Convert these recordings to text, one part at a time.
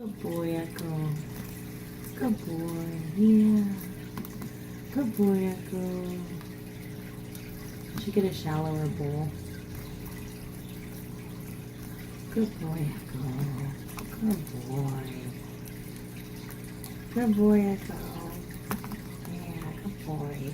Good boy, Echo. Good boy. Yeah. Good boy, Echo. Should get a shallower bowl. Good boy, Echo. Good boy. Good boy, Echo. Yeah, good boy.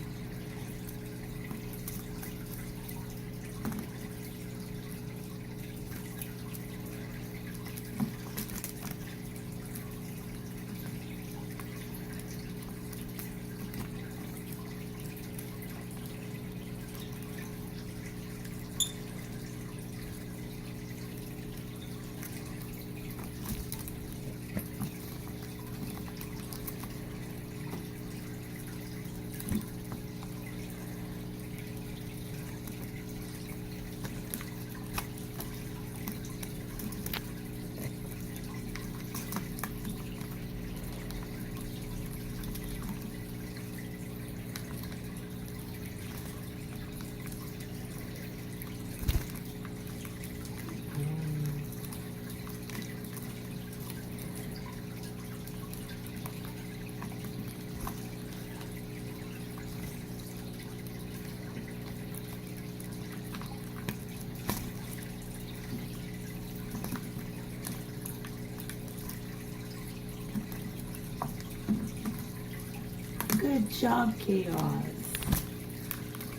Good job, Chaos.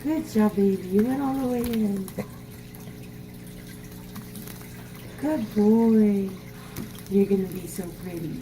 Good job, baby. You went all the way in. Good boy. You're gonna be so pretty.